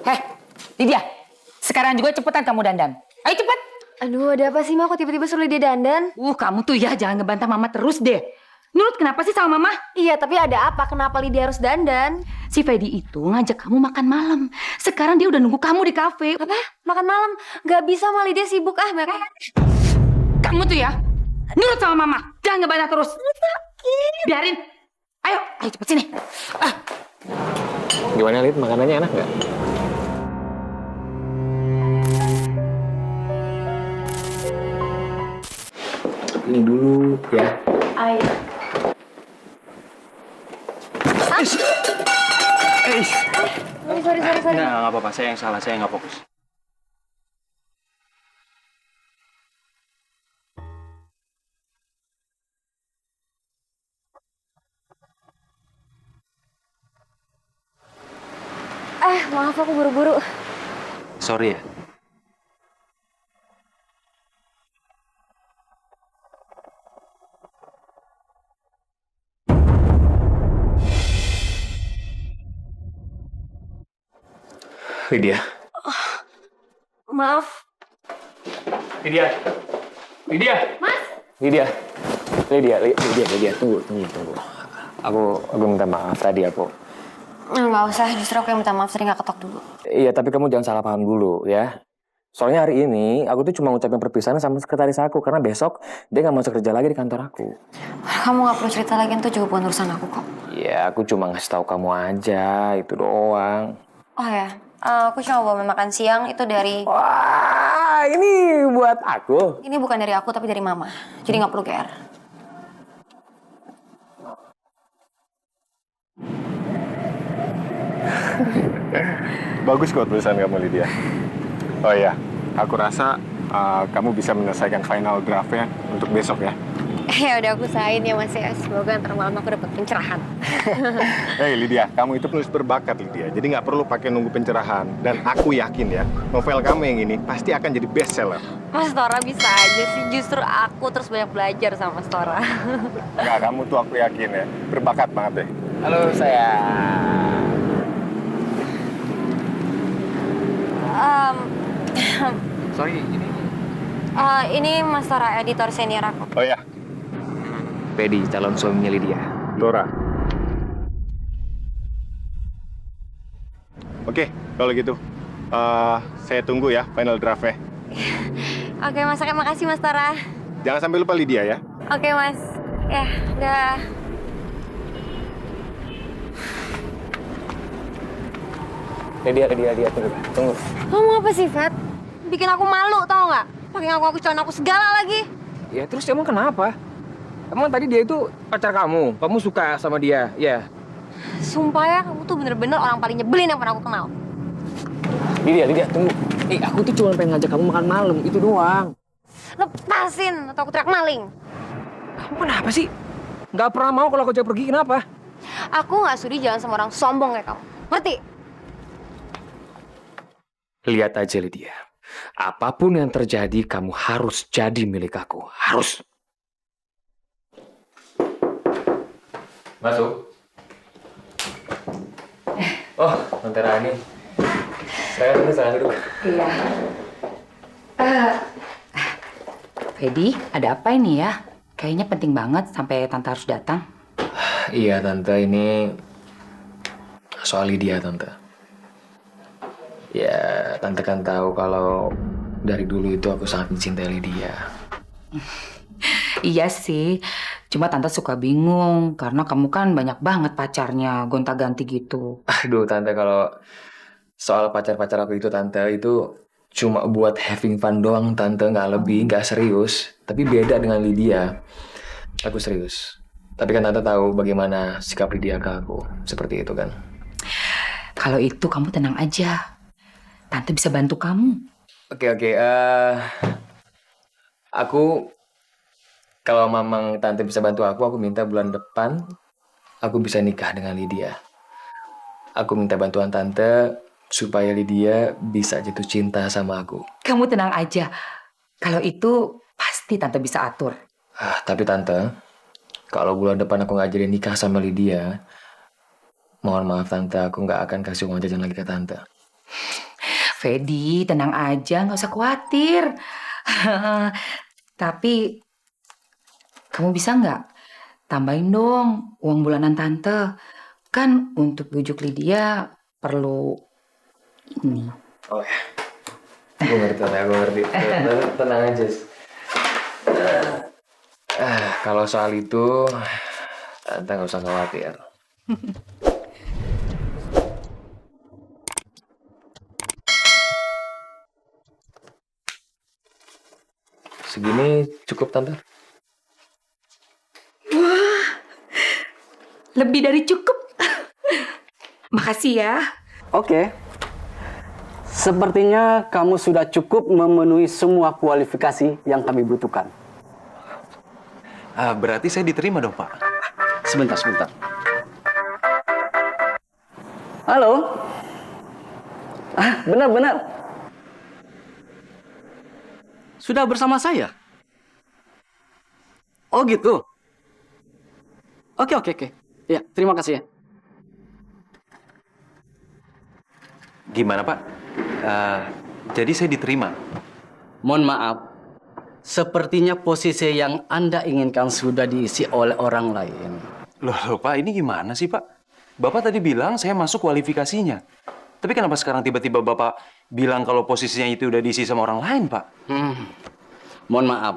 Heh, Lydia, sekarang juga cepetan kamu dandan. Ayo cepet. Aduh, ada apa sih, Ma? Kok tiba-tiba suruh dia dandan? Kamu tuh ya jangan ngebantah mama terus deh. Nurut kenapa sih sama mama? Iya, tapi ada apa? Kenapa Lydia harus dandan? Si Fedi itu ngajak kamu makan malam. Sekarang dia udah nunggu kamu di kafe. Apa? Makan malam? Gak bisa, Ma. Lydia sibuk mereka. Kamu tuh ya, nurut sama mama. Jangan ngebantah terus. Biarin. Ayo cepet sini. Gimana Lid, makanannya enak nggak? Ini dulu ya. Ayo. Sorry. Nggak apa-apa, saya yang salah, saya nggak fokus. Maaf aku buru-buru. Sorry ya. Lydia. Maaf. Lydia. Mas? Lydia, tunggu. Aku minta maaf tadi aku. Nggak usah, justru aku yang minta maaf tadi nggak ketok dulu. Iya, tapi kamu jangan salah paham dulu ya. Soalnya hari ini aku tuh cuma ngucapin perpisahan sama sekretaris aku karena besok dia nggak masuk kerja lagi di kantor aku. Kamu nggak perlu cerita lagi, itu juga bukan urusan aku kok. Iya, aku cuma ngasih tahu kamu aja, itu doang. Oh ya, aku cuma bawa makan siang itu dari... Wah, ini buat aku. Ini bukan dari aku tapi dari Mama. Jadi nggak perlu GR. Bagus kok tulisan kamu, Lydia. Oh iya, aku rasa kamu bisa menyelesaikan final draftnya untuk besok ya. Ya udah aku usahain ya Mas ya. Semoga ntar malam aku dapat pencerahan. Hei Lydia, kamu itu penulis berbakat Lydia. Jadi nggak perlu pakai nunggu pencerahan. Dan aku yakin ya, novel kamu yang ini pasti akan jadi bestseller. Mas Tora bisa aja sih. Justru aku terus banyak belajar sama Mas Tora. Nggak, kamu tuh aku yakin ya, berbakat banget deh. Halo sayang. Sorry, Ini Mas Tora, editor senior aku. Oh ya, Fedi, calon suaminya Lydia. Dora. Oke, kalau gitu saya tunggu ya final draftnya. Oke Mas, makasih Mas Tora. Jangan sampai lupa Lydia ya. Oke Mas. Ya, udah. Lydia, tunggu. Kamu apa sih, Fat? Bikin aku malu, tau nggak? Pakai ngaku-ngaku calon aku segala lagi. Ya terus emang kenapa? Emang tadi dia itu pacar kamu suka sama dia, ya? Sumpah ya, kamu tuh bener-bener orang paling nyebelin yang pernah aku kenal. Lydia, tunggu. Aku tuh cuma pengen ngajak kamu makan malam, itu doang. Lepasin, atau aku teriak maling. Kamu kenapa sih? Nggak pernah mau kalau aku ajak pergi, kenapa? Aku nggak sudi jalan sama orang sombong kayak kamu. Ngerti? Lihat aja Lydia. Apapun yang terjadi, kamu harus jadi milik aku. Harus. Masuk. Oh, Tante Rani. Saya duduk. Iya. Fedi, ada apa ini ya? Kayaknya penting banget sampai Tante harus datang. Iya, Tante, ini soal Lydia, Tante. Ya, Tante kan tahu kalau dari dulu itu aku sangat mencintai Lydia. Iya sih, cuma Tante suka bingung karena kamu kan banyak banget pacarnya, gonta-ganti gitu. Aduh, Tante, kalau soal pacar-pacar aku itu, Tante, itu cuma buat having fun doang, Tante. Nggak lebih, nggak serius. Tapi beda dengan Lydia. Aku serius. Tapi kan Tante tahu bagaimana sikap Lydia ke aku. Seperti itu kan. Kalau itu kamu tenang aja. Tante bisa bantu kamu. Oke. Aku, kalau memang Tante bisa bantu aku minta bulan depan aku bisa nikah dengan Lydia. Aku minta bantuan Tante supaya Lydia bisa jatuh cinta sama aku. Kamu tenang aja. Kalau itu pasti Tante bisa atur. Tapi Tante, kalau bulan depan aku nggak jadi nikah sama Lydia, mohon maaf Tante, aku nggak akan kasih uang jajan lagi ke Tante. Fedi, tenang aja, nggak usah khawatir. Tapi kamu bisa nggak tambahin dong uang bulanan tante? Kan untuk bujuk Lydia perlu ini. Oh ya, gue ngerti, gue ngerti. Tenang aja. Kalau soal itu, tante nggak usah khawatir. Segini cukup, tante? Lebih dari cukup. Makasih ya. Oke. Sepertinya kamu sudah cukup memenuhi semua kualifikasi yang kami butuhkan. Berarti saya diterima dong, Pak. Sebentar. Halo? Benar. Sudah bersama saya? Oh gitu? Oke. Ya, terima kasih ya. Gimana, Pak? Jadi saya diterima. Mohon maaf. Sepertinya posisi yang Anda inginkan sudah diisi oleh orang lain. Loh, Pak, ini gimana sih, Pak? Bapak tadi bilang saya masuk kualifikasinya. Tapi kenapa sekarang tiba-tiba Bapak bilang kalau posisinya itu udah diisi sama orang lain, Pak? Mohon maaf.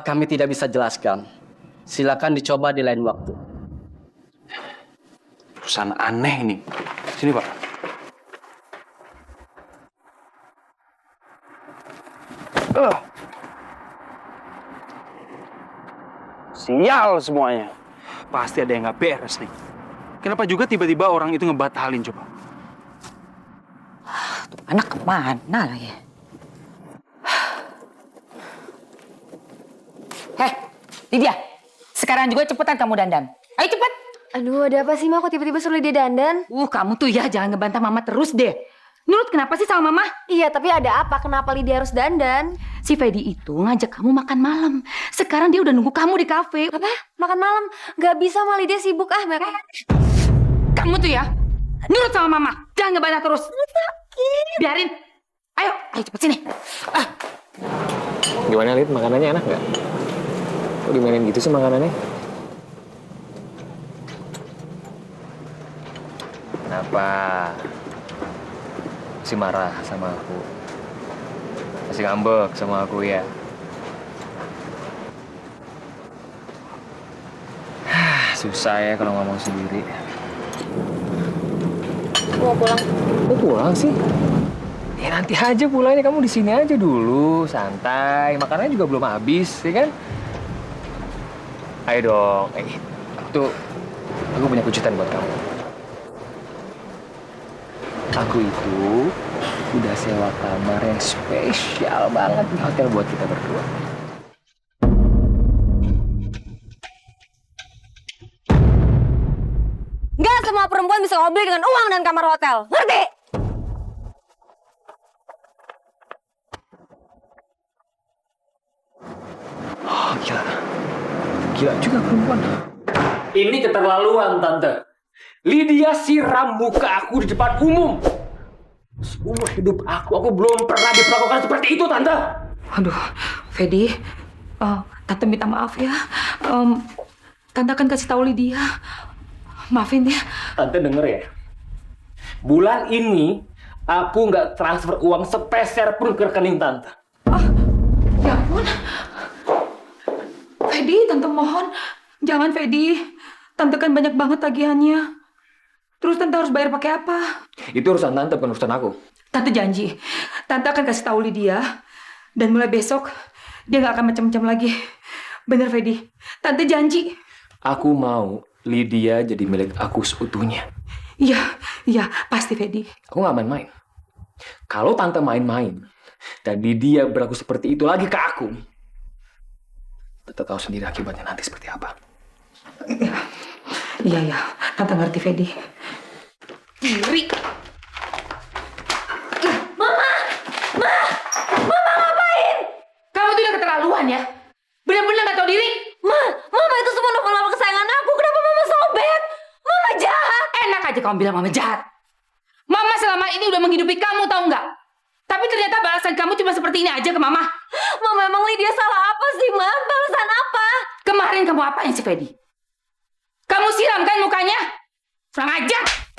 Kami tidak bisa jelaskan. Silakan dicoba di lain waktu. Perusahaan aneh ini. Sini, Pak. Sial semuanya. Pasti ada yang nggak beres nih. Kenapa juga tiba-tiba orang itu ngebatalin, coba? Anak kemana lah ya? Hei, Lydia. Sekarang juga cepetan kamu dandan. Ayo cepet. Aduh, ada apa sih, Ma? Kok tiba-tiba suruh dia dandan? Kamu tuh ya jangan ngebantah mama terus deh. Nurut kenapa sih sama mama? Iya, tapi ada apa? Kenapa Lydia harus dandan? Si Fedi itu ngajak kamu makan malam. Sekarang dia udah nunggu kamu di kafe. Apa? Makan malam? Gak bisa, Ma. Lydia sibuk mereka. Kamu tuh ya, nurut sama mama. Jangan ngebantah terus. Biarin. Ayo cepet sini. Gimana, Lid? Makanannya enak nggak? Kok dimainin gitu sih makanannya? Kenapa? Masih marah sama aku? Masih ngambek sama aku ya? Susah ya kalau ngomong sendiri. Mau pulang. Kok pulang sih? Ya nanti aja pulangnya, kamu di sini aja dulu, santai. Makanannya juga belum habis, ya kan? Ayo dong. Aku punya kejutan buat kamu. Aku itu udah sewa kamar yang spesial banget di hotel buat kita berdua. Nggak semua perempuan bisa ngobrol dengan uang dan kamar hotel. Ngerti? Oh, gila. Gila juga perempuan. Ini keterlaluan, Tante. Lydia siram muka aku di depan umum. Seumur hidup aku belum pernah diperlakukan seperti itu, Tante. Aduh, Fedi. Tante minta maaf ya. Tante akan kasih tahu Lydia. Maafin ya. Tante denger ya. Bulan ini aku nggak transfer uang sepeser pun ke rekening Tante. Ya ampun. Fedi, Tante mohon. Jangan, Fedi. Tante kan banyak banget tagihannya. Terus Tante harus bayar pakai apa? Itu urusan Tante, bukan urusan aku. Tante janji. Tante akan kasih tahu Lydia. Dan mulai besok, dia nggak akan macam-macam lagi. Bener, Fedi. Tante janji. Aku mau Lydia jadi milik aku seutuhnya. Iya, pasti, Fedi. Aku nggak main-main. Kalau Tante main-main, dan Lydia berlaku seperti itu lagi ke aku, Tante tahu sendiri akibatnya nanti seperti apa. Iya. Tante ngerti, Fedi. Diri. Mama ngapain? Kamu tuh udah keterlaluan ya. Bener-bener gak tahu diri. Mama itu semua novel kesayangan aku. Kenapa Mama sobek? Mama jahat. Enak aja kamu bilang mama jahat. Mama selalu selama ini udah menghidupi kamu, tahu nggak? Tapi ternyata balasan kamu cuma seperti ini aja ke Mama. Mama, emang Lydia salah apa sih, Ma? Balasan apa? Kemarin kamu apain si Fedi? Kamu siram kan mukanya? Kurang ajar!